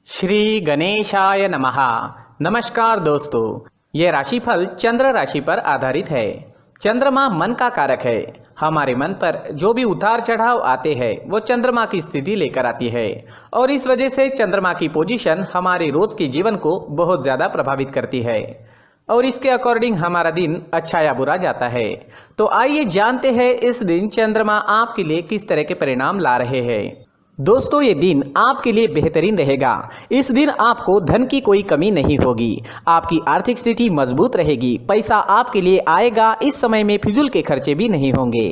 श्री गणेशाय नमः। नमस्कार दोस्तों, ये राशिफल चंद्र राशि पर आधारित है। चंद्रमा मन का कारक है। हमारे मन पर जो भी उतार चढ़ाव आते हैं वो चंद्रमा की स्थिति लेकर आती है और इस वजह से चंद्रमा की पोजीशन हमारे रोज के जीवन को बहुत ज़्यादा प्रभावित करती है और इसके अकॉर्डिंग हमारा दिन अच्छा या बुरा जाता है। तो आइए जानते हैं इस दिन चंद्रमा आपके लिए किस तरह के परिणाम ला रहे हैं। दोस्तों, ये दिन आपके लिए बेहतरीन रहेगा। इस दिन आपको धन की कोई कमी नहीं होगी। आपकी आर्थिक स्थिति मजबूत रहेगी। पैसा आपके लिए आएगा। इस समय में फिजूल के खर्चे भी नहीं होंगे।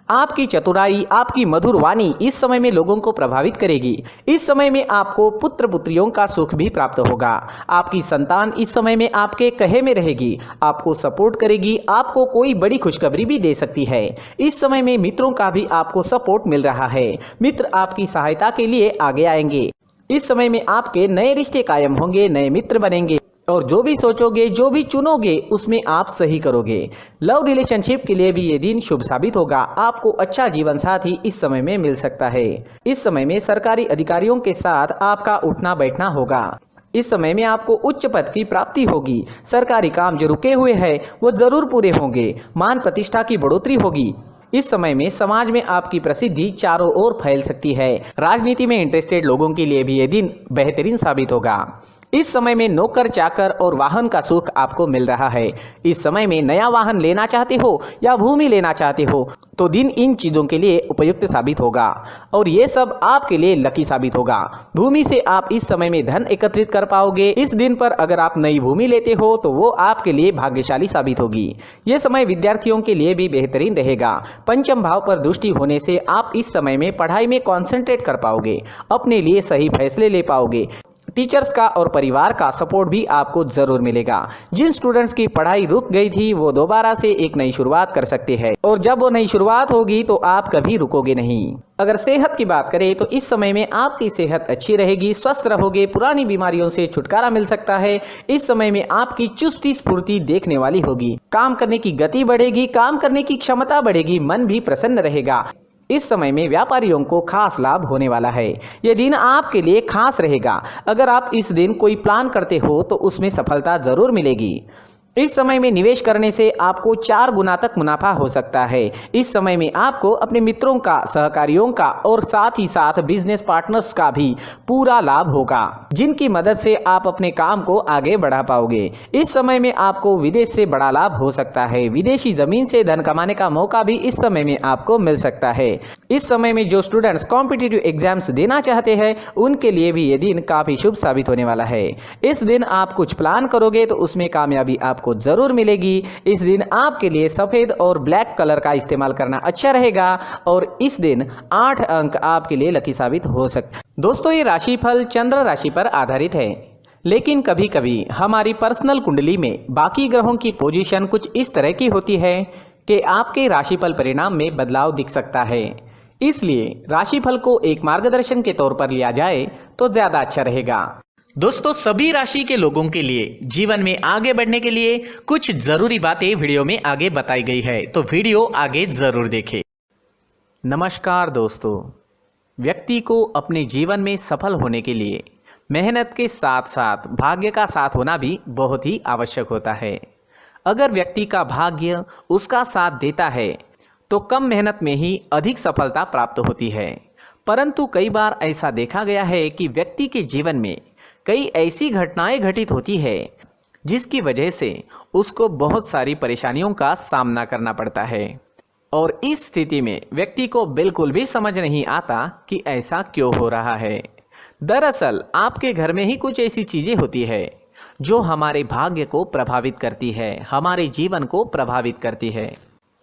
आपकी चतुराई, आपकी मधुर वाणी इस समय में लोगों को प्रभावित करेगी। इस समय में आपको पुत्र पुत्रियों का सुख भी प्राप्त होगा। आपकी संतान इस समय में आपके कहे में रहेगी, आपको सपोर्ट करेगी, आपको कोई बड़ी खुशखबरी भी दे सकती है। इस समय में मित्रों का भी आपको सपोर्ट मिल रहा है। मित्र आपकी सहायता के लिए आगे आएंगे। इस समय में आपके नए रिश्ते कायम होंगे, नए मित्र बनेंगे और जो भी सोचोगे, जो भी चुनोगे उसमें आप सही करोगे। लव रिलेशनशिप के लिए भी ये दिन शुभ साबित होगा। आपको अच्छा जीवन साथी इस समय में मिल सकता है। इस समय में सरकारी अधिकारियों के साथ आपका उठना बैठना होगा। इस समय में आपको उच्च पद की प्राप्ति होगी। सरकारी काम जो रुके हुए हैं वो जरूर पूरे होंगे। मान प्रतिष्ठा की बढ़ोतरी होगी। इस समय में समाज में आपकी प्रसिद्धि चारों ओर फैल सकती है। राजनीति में इंटरेस्टेड लोगों के लिए भी ये दिन बेहतरीन साबित होगा। इस समय में नौकर चाकर और वाहन का सुख आपको मिल रहा है। इस समय में नया वाहन लेना चाहते हो या भूमि लेना चाहते हो तो दिन इन चीज़ों के लिए उपयुक्त साबित होगा और ये सब आपके लिए लकी साबित होगा। भूमि से आप इस समय में धन एकत्रित कर पाओगे। इस दिन पर अगर आप नई भूमि लेते हो तो वो आपके लिए भाग्यशाली साबित होगी। ये समय विद्यार्थियों के लिए भी बेहतरीन रहेगा। पंचम भाव पर दृष्टि होने से आप इस समय में पढ़ाई में कॉन्सेंट्रेट कर पाओगे, अपने लिए सही फैसले ले पाओगे। टीचर्स का और परिवार का सपोर्ट भी आपको जरूर मिलेगा। जिन स्टूडेंट्स की पढ़ाई रुक गई थी वो दोबारा से एक नई शुरुआत कर सकते हैं और जब वो नई शुरुआत होगी तो आप कभी रुकोगे नहीं। अगर सेहत की बात करें तो इस समय में आपकी सेहत अच्छी रहेगी, स्वस्थ रहोगे, पुरानी बीमारियों से छुटकारा मिल सकता है। इस समय में आपकी चुस्ती स्फूर्ति देखने वाली होगी। काम करने की गति बढ़ेगी, काम करने की क्षमता बढ़ेगी, मन भी प्रसन्न रहेगा। इस समय में व्यापारियों को खास लाभ होने वाला है। यह दिन आपके लिए खास रहेगा। अगर आप इस दिन कोई प्लान करते हो तो उसमें सफलता जरूर मिलेगी। इस समय में निवेश करने से आपको 4 गुना तक मुनाफा हो सकता है। इस समय में आपको अपने मित्रों का, सहकारियों का और साथ ही साथ बिजनेस पार्टनर्स का भी पूरा लाभ होगा, जिनकी मदद से आप अपने काम को आगे बढ़ा पाओगे। इस समय में आपको विदेश से बड़ा लाभ हो सकता है। विदेशी जमीन से धन कमाने का मौका भी इस समय में आपको मिल सकता है। इस समय में जो स्टूडेंट्स कॉम्पिटिटिव एग्जाम्स देना चाहते हैं उनके लिए भी ये दिन काफी शुभ साबित होने वाला है। इस दिन आप कुछ प्लान करोगे तो उसमें कामयाबी आपको जरूर मिलेगी। इस दिन आपके लिए सफेद और ब्लैक कलर का इस्तेमाल करना अच्छा रहेगा और इस दिन 8 अंक आपके लिए लकी साबित हो सकते हैं। दोस्तों, ये राशिफल चंद्र राशि पर आधारित है, लेकिन कभी कभी हमारी पर्सनल कुंडली में बाकी ग्रहों की पोजीशन कुछ इस तरह की होती है कि आपके राशिफल परिणाम में बदलाव दिख सकता है। इसलिए राशिफल को एक मार्गदर्शन के तौर पर लिया जाए तो ज्यादा अच्छा रहेगा। दोस्तों, सभी राशि के लोगों के लिए जीवन में आगे बढ़ने के लिए कुछ जरूरी बातें वीडियो में आगे बताई गई है, तो वीडियो आगे जरूर देखें। नमस्कार दोस्तों, व्यक्ति को अपने जीवन में सफल होने के लिए मेहनत के साथ साथ भाग्य का साथ होना भी बहुत ही आवश्यक होता है। अगर व्यक्ति का भाग्य उसका साथ देता है तो कम मेहनत में ही अधिक सफलता प्राप्त होती है। परंतु कई बार ऐसा देखा गया है कि व्यक्ति के जीवन में कई ऐसी घटनाएं घटित होती है जिसकी वजह से उसको बहुत सारी परेशानियों का सामना करना पड़ता है और इस स्थिति में व्यक्ति को बिल्कुल भी समझ नहीं आता कि ऐसा क्यों हो रहा है। दरअसल आपके घर में ही कुछ ऐसी चीजें होती है जो हमारे भाग्य को प्रभावित करती है, हमारे जीवन को प्रभावित करती है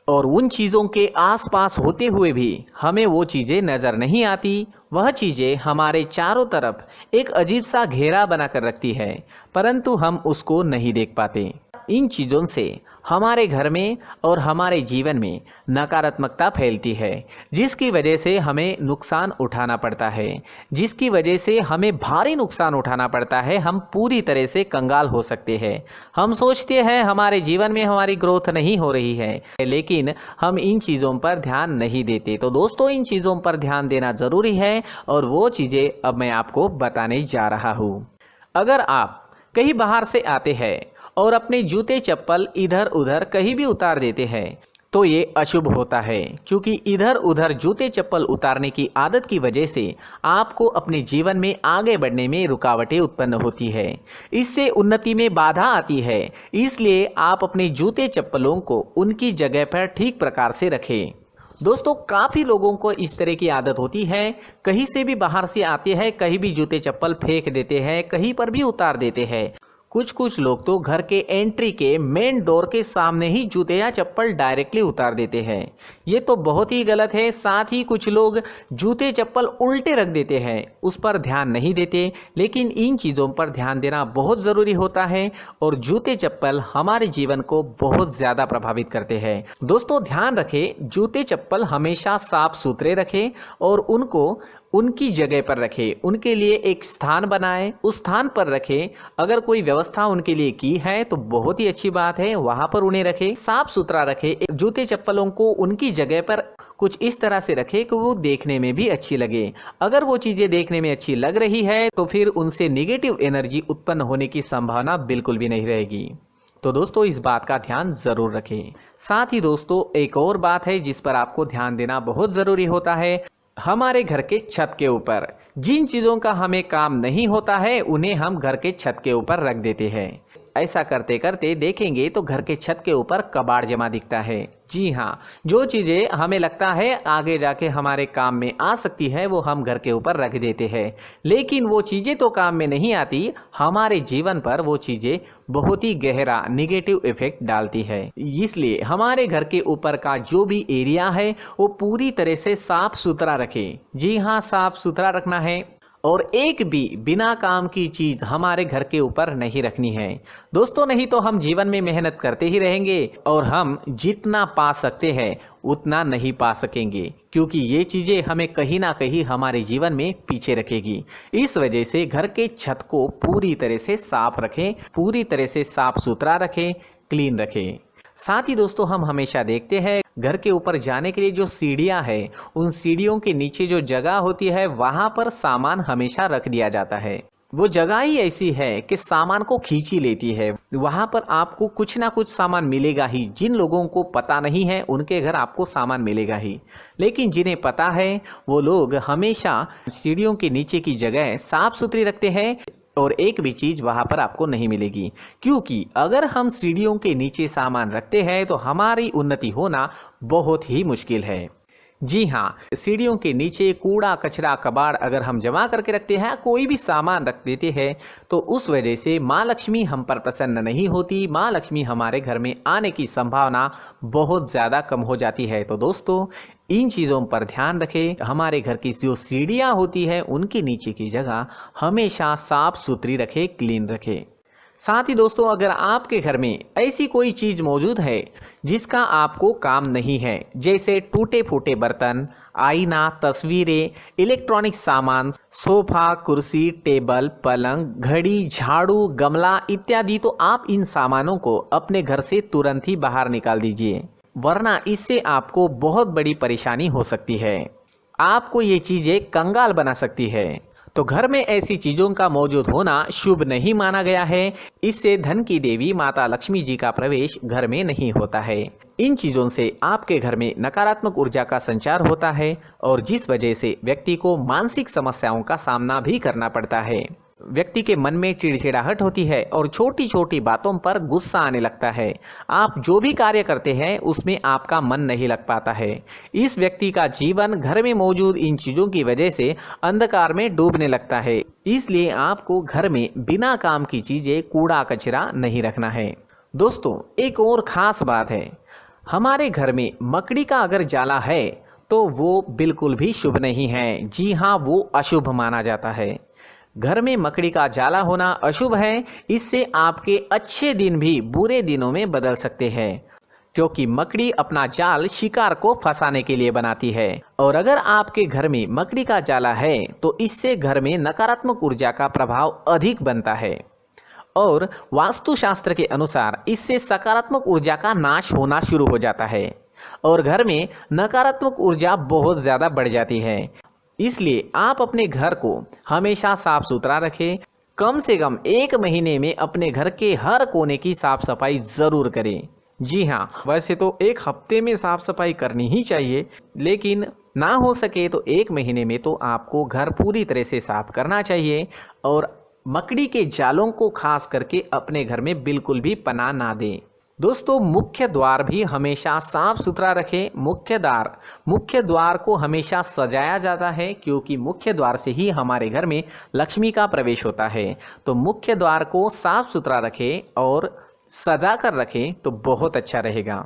और उन चीज़ों के आसपास होते हुए भी हमें वो चीज़ें नज़र नहीं आती। वह चीज़ें हमारे चारों तरफ एक अजीब सा घेरा बनाकर रखती है, परंतु हम उसको नहीं देख पाते। इन चीज़ों से हमारे घर में और हमारे जीवन में नकारात्मकता फैलती है, जिसकी वजह से हमें नुकसान उठाना पड़ता है, जिसकी वजह से हमें भारी नुकसान उठाना पड़ता है। हम पूरी तरह से कंगाल हो सकते हैं। हम सोचते हैं हमारे जीवन में हमारी ग्रोथ नहीं हो रही है, लेकिन हम इन चीज़ों पर ध्यान नहीं देते। तो दोस्तों, इन चीज़ों पर ध्यान देना ज़रूरी है और वो चीज़ें अब मैं आपको बताने जा रहा हूँ। अगर आप कहीं बाहर से आते हैं और अपने जूते चप्पल इधर उधर कहीं भी उतार देते हैं तो ये अशुभ होता है, क्योंकि इधर उधर जूते चप्पल उतारने की आदत की वजह से आपको अपने जीवन में आगे बढ़ने में रुकावटें उत्पन्न होती है। इससे उन्नति में बाधा आती है। इसलिए आप अपने जूते चप्पलों को उनकी जगह पर ठीक प्रकार से रखें। दोस्तों, काफ़ी लोगों को इस तरह की आदत होती है, कहीं से भी बाहर से आते हैं, कहीं भी जूते चप्पल फेंक देते हैं, कहीं पर भी उतार देते हैं। कुछ लोग तो घर के एंट्री के मेन डोर के सामने ही जूते या चप्पल डायरेक्टली उतार देते हैं। ये तो बहुत ही गलत है। साथ ही कुछ लोग जूते चप्पल उल्टे रख देते हैं, उस पर ध्यान नहीं देते। लेकिन इन चीज़ों पर ध्यान देना बहुत ज़रूरी होता है और जूते चप्पल हमारे जीवन को बहुत ज़्यादा प्रभावित करते हैं। दोस्तों, ध्यान रखें, जूते चप्पल हमेशा साफ सुथरे रखें और उनको उनकी जगह पर रखें। उनके लिए एक स्थान बनाएं, उस स्थान पर रखें। अगर कोई व्यवस्था उनके लिए की है तो बहुत ही अच्छी बात है, वहां पर उन्हें रखें, साफ सुथरा रखें। जूते चप्पलों को उनकी जगह पर कुछ इस तरह से रखें कि वो देखने में भी अच्छी लगे। अगर वो चीज़ें देखने में अच्छी लग रही है तो फिर उनसे निगेटिव एनर्जी उत्पन्न होने की संभावना बिल्कुल भी नहीं रहेगी। तो दोस्तों, इस बात का ध्यान ज़रूर रखें। साथ ही दोस्तों, एक और बात है जिस पर आपको ध्यान देना बहुत ज़रूरी होता है। हमारे घर के छत के ऊपर जिन चीज़ों का हमें काम नहीं होता है उन्हें हम घर के छत के ऊपर रख देते हैं। ऐसा करते करते देखेंगे तो घर के छत के ऊपर कबाड़ जमा दिखता है। जी हाँ, जो चीज़ें हमें लगता है आगे जाके हमारे काम में आ सकती है वो हम घर के ऊपर रख देते हैं, लेकिन वो चीज़ें तो काम में नहीं आती। हमारे जीवन पर वो चीज़ें बहुत ही गहरा निगेटिव इफेक्ट डालती है। इसलिए हमारे घर के ऊपर का जो भी एरिया है वो पूरी तरह से साफ सुथरा रखें। जी हाँ, साफ सुथरा रखना है और एक भी बिना काम की चीज़ हमारे घर के ऊपर नहीं रखनी है। दोस्तों, नहीं तो हम जीवन में मेहनत करते ही रहेंगे और हम जितना पा सकते हैं उतना नहीं पा सकेंगे, क्योंकि ये चीज़ें हमें कहीं ना कहीं हमारे जीवन में पीछे रखेगी। इस वजह से घर के छत को पूरी तरह से साफ रखें, पूरी तरह से साफ सुथरा रखें, क्लीन रखें। साथ ही दोस्तों, हम हमेशा देखते हैं घर के ऊपर जाने के लिए जो सीढ़ियां हैं, उन सीढ़ियों के नीचे जो जगह होती है वहां पर सामान हमेशा रख दिया जाता है। वो जगह ही ऐसी है कि सामान को खींच ही लेती है। वहां पर आपको कुछ ना कुछ सामान मिलेगा ही। जिन लोगों को पता नहीं है उनके घर आपको सामान मिलेगा ही, लेकिन जिन्हें पता है वो लोग हमेशा सीढ़ियों के नीचे की जगह साफ सुथरी रखते हैं और एक भी चीज़ वहाँ पर आपको नहीं मिलेगी। क्योंकि अगर हम सीढ़ियों के नीचे सामान रखते हैं तो हमारी उन्नति होना बहुत ही मुश्किल है। जी हाँ, सीढ़ियों के नीचे कूड़ा कचरा कबाड़ अगर हम जमा करके रखते हैं, कोई भी सामान रख देते हैं, तो उस वजह से माँ लक्ष्मी हम पर प्रसन्न नहीं होती। माँ लक्ष्मी हमारे घर में आने की संभावना बहुत ज़्यादा कम हो जाती है। तो दोस्तों, इन चीज़ों पर ध्यान रखें। हमारे घर की जो सीढ़ियाँ होती है उनके नीचे की जगह हमेशा साफ सुथरी रखें, क्लीन रखें। साथ ही दोस्तों, अगर आपके घर में ऐसी कोई चीज़ मौजूद है जिसका आपको काम नहीं है, जैसे टूटे फूटे बर्तन, आईना, तस्वीरें, इलेक्ट्रॉनिक सामान, सोफा, कुर्सी, टेबल, पलंग, घड़ी, झाड़ू, गमला इत्यादि, तो आप इन सामानों को अपने घर से तुरंत ही बाहर निकाल दीजिए, वरना इससे आपको बहुत बड़ी परेशानी हो सकती है। आपको ये चीज़ें कंगाल बना सकती है। तो घर में ऐसी चीज़ों का मौजूद होना शुभ नहीं माना गया है। इससे धन की देवी माता लक्ष्मी जी का प्रवेश घर में नहीं होता है। इन चीज़ों से आपके घर में नकारात्मक ऊर्जा का संचार होता है और जिस वजह से व्यक्ति को मानसिक समस्याओं का सामना भी करना पड़ता है। व्यक्ति के मन में चिड़चिड़ाहट होती है और छोटी छोटी बातों पर गुस्सा आने लगता है। आप जो भी कार्य करते हैं उसमें आपका मन नहीं लग पाता है। इस व्यक्ति का जीवन घर में मौजूद इन चीज़ों की वजह से अंधकार में डूबने लगता है। इसलिए आपको घर में बिना काम की चीज़ें, कूड़ा कचरा नहीं रखना है। दोस्तों, एक और ख़ास बात है, हमारे घर में मकड़ी का अगर जाला है तो वो बिल्कुल भी शुभ नहीं है। जी हाँ, वो अशुभ माना जाता है। घर में मकड़ी का जाला होना अशुभ है। इससे आपके अच्छे दिन भी बुरे दिनों में बदल सकते हैं, क्योंकि मकड़ी अपना जाल शिकार को फंसाने के लिए बनाती है। और अगर आपके घर में मकड़ी का जाला है तो इससे घर में नकारात्मक ऊर्जा का प्रभाव अधिक बनता है और वास्तुशास्त्र के अनुसार इससे सकारात्मक ऊर्जा का नाश होना शुरू हो जाता है और घर में नकारात्मक ऊर्जा बहुत ज़्यादा बढ़ जाती है। इसलिए आप अपने घर को हमेशा साफ सुथरा रखें। कम से कम 1 महीने में अपने घर के हर कोने की साफ सफाई ज़रूर करें। जी हाँ, वैसे तो 1 हफ्ते में साफ सफाई करनी ही चाहिए, लेकिन ना हो सके तो 1 महीने में तो आपको घर पूरी तरह से साफ करना चाहिए और मकड़ी के जालों को खास करके अपने घर में बिल्कुल भी पनाह ना दें। दोस्तों, मुख्य द्वार भी हमेशा साफ सुथरा रखें। मुख्य द्वार को हमेशा सजाया जाता है, क्योंकि मुख्य द्वार से ही हमारे घर में लक्ष्मी का प्रवेश होता है। तो मुख्य द्वार को साफ सुथरा रखें और सजा कर रखें तो बहुत अच्छा रहेगा।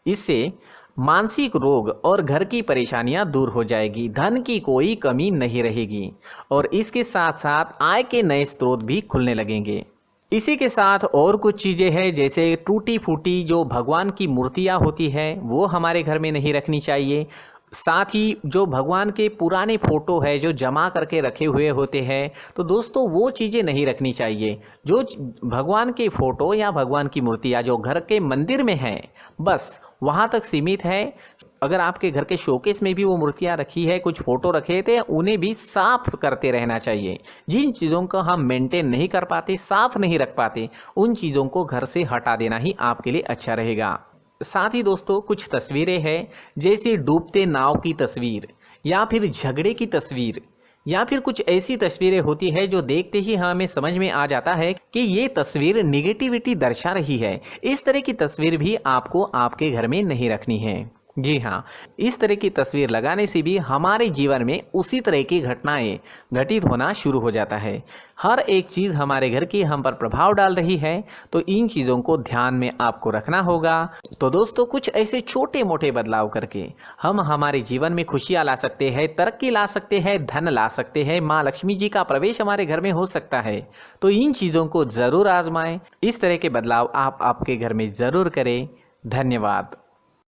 इससे मानसिक रोग और घर की परेशानियां दूर हो जाएगी, धन की कोई कमी नहीं रहेगी और इसके साथ साथ आय के नए स्रोत भी खुलने लगेंगे। इसी के साथ और कुछ चीज़ें हैं, जैसे टूटी फूटी जो भगवान की मूर्तियां होती है वो हमारे घर में नहीं रखनी चाहिए। साथ ही जो भगवान के पुराने फ़ोटो है जो जमा करके रखे हुए होते हैं, तो दोस्तों वो चीज़ें नहीं रखनी चाहिए। जो भगवान के फ़ोटो या भगवान की मूर्तियाँ जो घर के मंदिर में हैं, बस वहाँ तक सीमित है। अगर आपके घर के शोकेस में भी वो मूर्तियाँ रखी है, कुछ फ़ोटो रखे थे, उन्हें भी साफ़ करते रहना चाहिए। जिन चीज़ों को हम मेंटेन नहीं कर पाते, साफ़ नहीं रख पाते, उन चीज़ों को घर से हटा देना ही आपके लिए अच्छा रहेगा। साथ ही दोस्तों, कुछ तस्वीरें हैं, जैसे डूबते नाव की तस्वीर या फिर झगड़े की तस्वीर या फिर कुछ ऐसी तस्वीरें होती है जो देखते ही हमें समझ में आ जाता है कि ये तस्वीर निगेटिविटी दर्शा रही है। इस तरह की तस्वीर भी आपको आपके घर में नहीं रखनी है। जी हाँ, इस तरह की तस्वीर लगाने से भी हमारे जीवन में उसी तरह की घटनाएं घटित होना शुरू हो जाता है। हर एक चीज़ हमारे घर की हम पर प्रभाव डाल रही है, तो इन चीज़ों को ध्यान में आपको रखना होगा। तो दोस्तों, कुछ ऐसे छोटे मोटे बदलाव करके हम हमारे जीवन में खुशियाँ ला सकते हैं, तरक्की ला सकते हैं, धन ला सकते हैं, माँ लक्ष्मी जी का प्रवेश हमारे घर में हो सकता है। तो इन चीज़ों को ज़रूर आजमाएं। इस तरह के बदलाव आप आपके घर में ज़रूर करें। धन्यवाद।